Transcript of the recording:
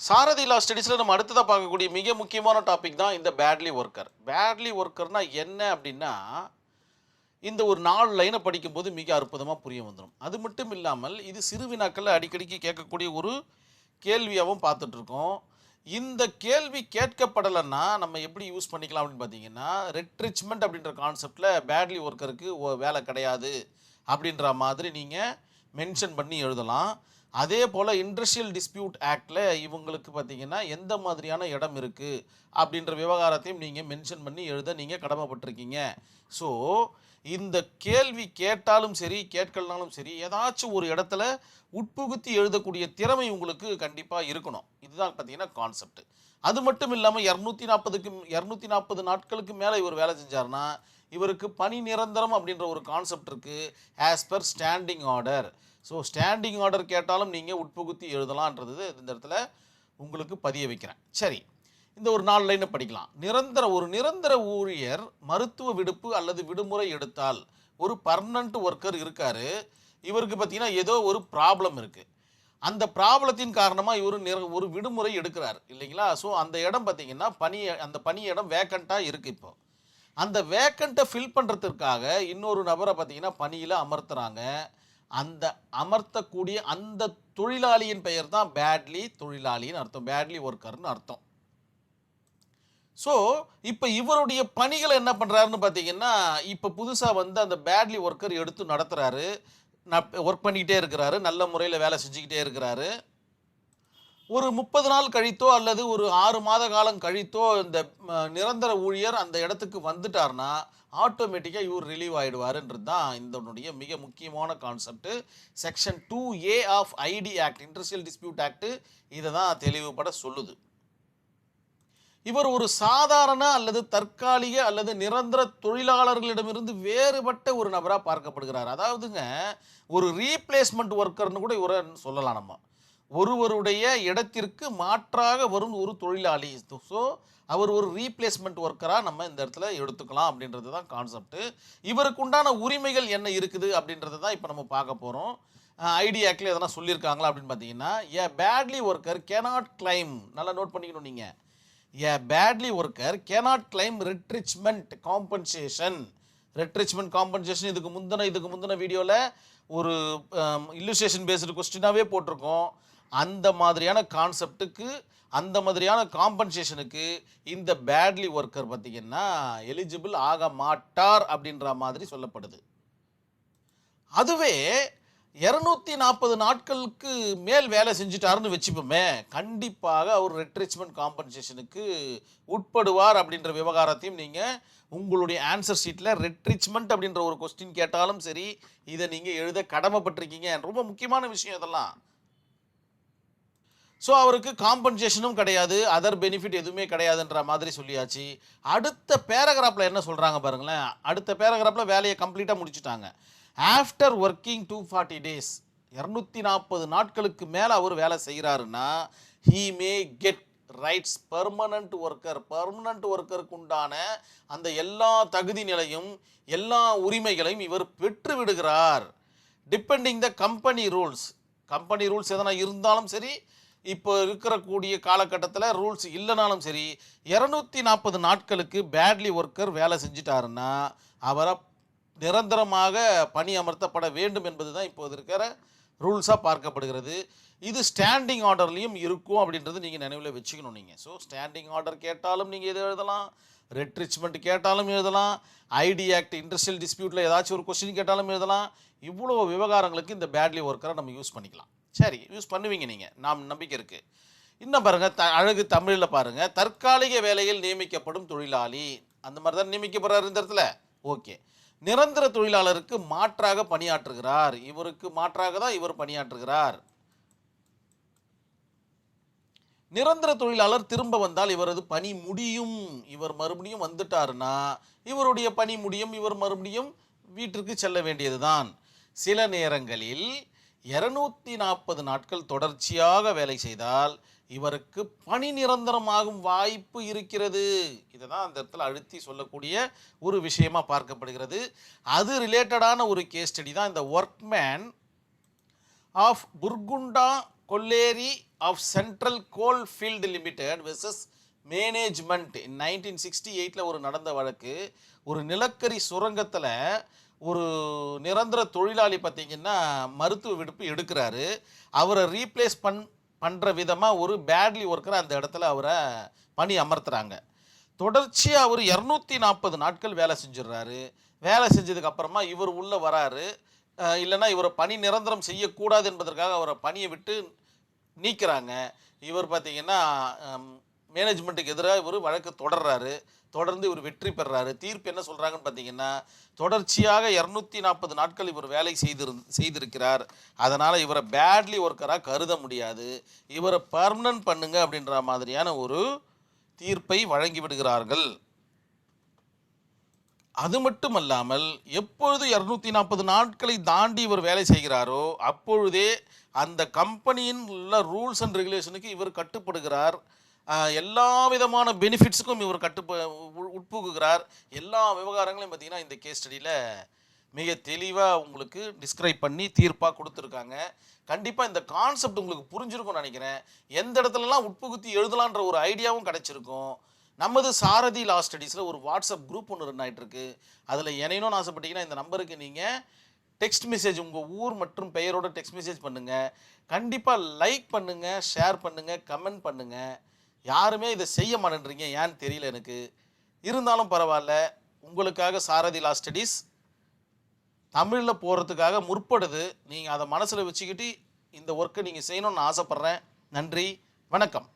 சாரதி லா ஸ்டடீஸில் நம்ம அடுத்ததாக பார்க்கக்கூடிய மிக முக்கியமான டாபிக் தான் இந்த பேட்லி ஒர்க்கர். பேட்லி ஒர்க்கர்னா என்ன அப்படின்னா, இந்த ஒரு 4 லைனை படிக்கும்போது மிக அற்புதமாக புரிய வந்துடும். அது மட்டும் இல்லாமல் இது சிறு வினாக்களில் அடிக்கடிக்கு கேட்கக்கூடிய ஒரு கேள்வியாகவும் பார்த்துட்ருக்கோம். இந்த கேள்வி கேட்கப்படலைன்னா நம்ம எப்படி யூஸ் பண்ணிக்கலாம் அப்படின்னு பார்த்தீங்கன்னா, ரெட்ரிச்மெண்ட் அப்படின்ற கான்செப்டில் பேட்லி ஒர்க்கருக்கு வேலை கிடையாது அப்படின்ற மாதிரி நீங்கள் மென்ஷன் பண்ணி எழுதலாம். அதே போல் இண்டஸ்ட்ரியல் டிஸ்பியூட் ஆக்டில் இவங்களுக்கு பார்த்தீங்கன்னா எந்த மாதிரியான இடம் இருக்குது அப்படின்ற விவகாரத்தையும் நீங்கள் மென்ஷன் பண்ணி எழுத நீங்கள் கடமைப்பட்டிருக்கீங்க. ஸோ இந்த கேள்வி கேட்டாலும் சரி கேட்கலனாலும் சரி ஏதாச்சும் ஒரு இடத்துல உட்புகுத்தி எழுதக்கூடிய திறமை உங்களுக்கு கண்டிப்பாக இருக்கணும். இதுதான் பார்த்தீங்கன்னா கான்செப்ட். அது மட்டும் இல்லாமல் 240 நாட்களுக்கு மேலே இவர் வேலை செஞ்சார்னா இவருக்கு பணி நிரந்தரம் அப்படின்ற ஒரு கான்செப்ட் இருக்குது as per standing order. So standing order கேட்டாலும் நீங்கள் உட்புகுத்தி எழுதலான்றது இந்த இடத்துல உங்களுக்கு பதிய வைக்கிறேன். சரி, இந்த ஒரு 4 லைனை படிக்கலாம். ஒரு நிரந்தர ஊழியர் மருத்துவ விடுப்பு அல்லது விடுமுறை எடுத்தால் ஒரு பர்மனண்ட் ஒர்க்கர் இருக்கார். இவருக்கு பார்த்தீங்கன்னா ஏதோ ஒரு ப்ராப்ளம் இருக்குது. அந்த ப்ராப்ளத்தின் காரணமாக இவர் ஒரு விடுமுறை எடுக்கிறார் இல்லைங்களா? ஸோ அந்த இடம் பார்த்தீங்கன்னா அந்த பணி இடம் வேக்கண்ட்டாக இருக்குது. இப்போ அந்த வேக்கண்ட்டை ஃபில் பண்ணுறதுக்காக இன்னொரு நபரை பார்த்தீங்கன்னா பணியில் அமர்த்துறாங்க. அந்த அமர்த்தக்கூடிய அந்த தொழிலாளியின் பெயர் தான் பேட்லி தொழிலாளின்னு அர்த்தம், பேட்லி ஒர்க்கர்னு அர்த்தம். ஸோ இப்போ இவருடைய பணிகளை என்ன பண்ணுறாருன்னு பார்த்தீங்கன்னா, இப்போ புதுசாக வந்து அந்த பேட்லி ஒர்க்கர் எடுத்து நடத்துகிறாரு, ஒர்க் பண்ணிக்கிட்டே இருக்கிறாரு, நல்ல முறையில் வேலை செஞ்சுக்கிட்டே இருக்கிறாரு. ஒரு 30 நாள் கழித்தோ அல்லது ஒரு 6 மாத காலம் கழித்தோ இந்த நிரந்தர ஊழியர் அந்த இடத்துக்கு வந்துட்டார்னா ஆட்டோமேட்டிக்காக இவர் ரிலீவ் ஆகிடுவாருன்றது தான் இதனுடைய மிக முக்கியமான concept. Section 2A of IT act, industrial dispute act, இதை தான் தெளிவுபட சொல்லுது. இவர் ஒரு சாதாரண அல்லது தற்காலிக அல்லது நிரந்தர தொழிலாளர்களிடமிருந்து வேறுபட்ட ஒரு நபராக பார்க்கப்படுகிறார். அதாவதுங்க ஒரு ரீப்ளேஸ்மெண்ட் ஒர்க்கர்னு கூட இவரை சொல்லலாம். நம்ம ஒருவருடைய இடத்திற்கு மாற்றாக வரும் ஒரு தொழிலாளி. ஸோ அவர் ஒரு ரீப்ளேஸ்மெண்ட் ஒர்க்கராக நம்ம இந்த இடத்துல எடுத்துக்கலாம் அப்படின்றது தான் கான்செப்ட். இவருக்கு உண்டான உரிமைகள் என்ன இருக்குது அப்படின்றது தான் இப்போ நம்ம பார்க்க போகிறோம். ஐடி ஆக்டில் எதனா சொல்லியிருக்காங்களா அப்படின்னு பார்த்தீங்கன்னா, a badly worker cannot claim, நல்லா நோட் பண்ணிக்கணும் நீங்கள், a badly worker cannot claim retrenchment compensation. Retrenchment compensation இதுக்கு முந்தின வீடியோவில் ஒரு இல்லுஸ்ட்ரேஷன் பேஸ்டு கொஸ்டினாகவே போட்டிருக்கோம். அந்த மாதிரியான கான்செப்டுக்கு, அந்த மாதிரியான காம்பன்சேஷனுக்கு இந்த பேட்லி ஒர்க்கர் பார்த்திங்கன்னா எலிஜிபிள் ஆக மாட்டார் அப்படின்ற மாதிரி சொல்லப்படுது. அதுவே 240 நாட்களுக்கு மேல் வேலை செஞ்சுட்டாருன்னு வச்சுப்போமே, கண்டிப்பாக அவர் ரெட்ரிச்மெண்ட் காம்பன்சேஷனுக்கு உட்படுவார் அப்படின்ற விவகாரத்தையும் நீங்கள் உங்களுடைய ஆன்சர் ஷீட்டில் ரெட்ரிச்மெண்ட் அப்படின்ற ஒரு கொஸ்டின் கேட்டாலும் சரி இதை நீங்கள் எழுத கடமைப்பட்டிருக்கீங்க. ரொம்ப முக்கியமான விஷயம் இதெல்லாம். ஸோ அவருக்கு காம்பன்சேஷனும் கிடையாது, அதர் பெனிஃபிட் எதுவுமே கிடையாதுன்ற மாதிரி சொல்லியாச்சு. அடுத்த பேராகிராஃபில் என்ன சொல்கிறாங்க பாருங்களேன். அடுத்த பேராகிராஃபில் வேலையை கம்ப்ளீட்டாக முடிச்சுட்டாங்க. ஆஃப்டர் ஒர்க்கிங் 240 டேஸ், 240 நாட்களுக்கு மேலே அவர் வேலை செய்கிறாருன்னா he may get rights permanent worker. Permanent ஒர்க்கருக்கு உண்டான அந்த எல்லா தகுதி நிலையும் எல்லா உரிமைகளையும் இவர் பெற்று விடுகிறார். Depending the company rules. Company rules எதனா இருந்தாலும் சரி, இப்போ இருக்கக்கூடிய காலகட்டத்தில் ரூல்ஸ் இல்லைனாலும் சரி, 240 நாட்களுக்கு பேட்லி ஒர்க்கர் வேலை செஞ்சிட்டாருன்னா அவரை நிரந்தரமாக பணி அமர்த்தப்பட வேண்டும் என்பது தான் இப்போது இருக்கிற ரூல்ஸாக பார்க்கப்படுகிறது. இது ஸ்டாண்டிங் ஆர்டர்லேயும் இருக்கும் அப்படின்றது நீங்கள் நினைவில் வச்சுக்கணும். நீங்கள் ஸோ ஸ்டாண்டிங் ஆர்டர் கேட்டாலும் நீங்கள் எது எழுதலாம், ரெட்ரிச்மெண்ட் கேட்டாலும் எழுதலாம், ஐடி ஆக்ட் இண்டஸ்ட்ரியல் டிஸ்பியூட்டில் ஏதாச்சும் ஒரு கொஸ்டின் கேட்டாலும் எழுதலாம். இவ்வளோ விவகாரங்களுக்கு இந்த பேட்லி ஒர்க்கரை நம்ம யூஸ் பண்ணிக்கலாம். சரி, யூஸ் பண்ணுவீங்க நீங்கள், நாம் நம்பிக்கை இருக்குது. இன்னும் பாருங்கள், அழகு தமிழில் பாருங்கள். தற்காலிக வேலையில் நியமிக்கப்படும் தொழிலாளி, அந்த மாதிரி தான் நியமிக்கப்படுறாரு இந்த இடத்துல. ஓகே, நிரந்தர தொழிலாளருக்கு மாற்றாக பணியாற்றுகிறார். இவருக்கு மாற்றாக தான் இவர் பணியாற்றுகிறார். நிரந்தர தொழிலாளர் திரும்ப வந்தால் இவரது பணி முடியும். இவர் மறுபடியும் வந்துட்டாருன்னா இவருடைய பணி முடியும், இவர் மறுபடியும் வீட்டிற்கு செல்ல வேண்டியதுதான். சில நேரங்களில் 240 நாட்கள் தொடர்ச்சியாக வேலை செய்தால் இவருக்கு பணி நிரந்தரமாகும் வாய்ப்பு இருக்கிறது. இதை தான் அந்த இடத்துல அழுத்தி சொல்லக்கூடிய ஒரு விஷயமா பார்க்கப்படுகிறது. அது ரிலேட்டடான ஒரு கேஸ் ஸ்டடி தான் இந்த workmen of Burkunda colliery of central coal field limited versus management 1968 ஒரு நடந்த வழக்கு. ஒரு நிலக்கரி சுரங்கத்தில் ஒரு நிரந்தர தொழிலாளி பார்த்தீங்கன்னா மருத்துவ விடுப்பு எடுக்கிறாரு. அவரை ரீப்ளேஸ் பண்ணுற விதமாக ஒரு பேட்லி ஒர்க்கரை அந்த இடத்துல அவரை பணி அமர்த்துறாங்க. தொடர்ச்சியாக அவர் 240 நாட்கள் வேலை செஞ்சிடுறாரு. வேலை செஞ்சதுக்கு அப்புறமா இவர் உள்ளே வராரு. இல்லைன்னா இவரை பணி நிரந்தரம் செய்யக்கூடாது என்பதற்காக அவரை பணியை விட்டு நீக்கிறாங்க. இவர் பார்த்தீங்கன்னா மேனேஜ்மெண்ட்டுக்கு எதிராக இவர் வழக்கு தொடர்றாரு. தொடர்ந்து இவர் வெற்றி பெறாரு. தீர்ப்பு என்ன சொல்கிறாங்கன்னு பார்த்தீங்கன்னா, தொடர்ச்சியாக 240 நாட்கள் இவர் வேலை செய்திருக்கிறார். அதனால் இவரை பேட்லி ஒர்க்கராக கருத முடியாது, இவரை பர்மனன்ட் பண்ணுங்க அப்படின்ற மாதிரியான ஒரு தீர்ப்பை வழங்கி விடுகிறார்கள். அது மட்டுமல்லாமல் எப்பொழுது 240 நாட்களை தாண்டி இவர் வேலை செய்கிறாரோ அப்பொழுதே அந்த கம்பெனியின் உள்ள ரூல்ஸ் அண்ட் ரெகுலேஷனுக்கு இவர் கட்டுப்படுகிறார். எல்லா விதமான பெனிஃபிட்ஸுக்கும் இவர் உட்புகுகிறார். எல்லா விவகாரங்களையும் பார்த்தீங்கன்னா இந்த கேஸ் ஸ்டடியில் மிக தெளிவாக உங்களுக்கு டிஸ்கிரைப் பண்ணி தீர்ப்பாக கொடுத்துருக்காங்க. கண்டிப்பாக இந்த கான்செப்ட் உங்களுக்கு புரிஞ்சிருக்கும்னு நினைக்கிறேன். எந்த இடத்துலலாம் உட்புகுத்தி எழுதலான்ற ஒரு ஐடியாவும் கிடைச்சிருக்கும். நமது சாரதி லா ஸ்டடீஸில் ஒரு வாட்ஸ்அப் குரூப் ஒன்று ரன் ஆகிட்டு இருக்கு. அதில் இணையணும்னு ஆசைப்பட்டீங்கன்னா இந்த நம்பருக்கு நீங்கள் டெக்ஸ்ட் மெசேஜ் உங்கள் ஊர் மற்றும் பெயரோட டெக்ஸ்ட் மெசேஜ் பண்ணுங்கள். கண்டிப்பாக லைக் பண்ணுங்கள், ஷேர் பண்ணுங்கள், கமெண்ட் பண்ணுங்கள். யாருமே இதை செய்ய மாட்டேன்றீங்க, ஏன்னு தெரியல எனக்கு. இருந்தாலும் பரவாயில்ல, உங்களுக்காக சாரதி லா ஸ்டடீஸ் தமிழில் போகிறதுக்காக முற்படுது. நீங்கள் அதை மனசில் வச்சுக்கிட்டு இந்த ஒர்க்கை நீங்கள் செய்யணும்னு ஆசைப்பட்றேன். நன்றி, வணக்கம்.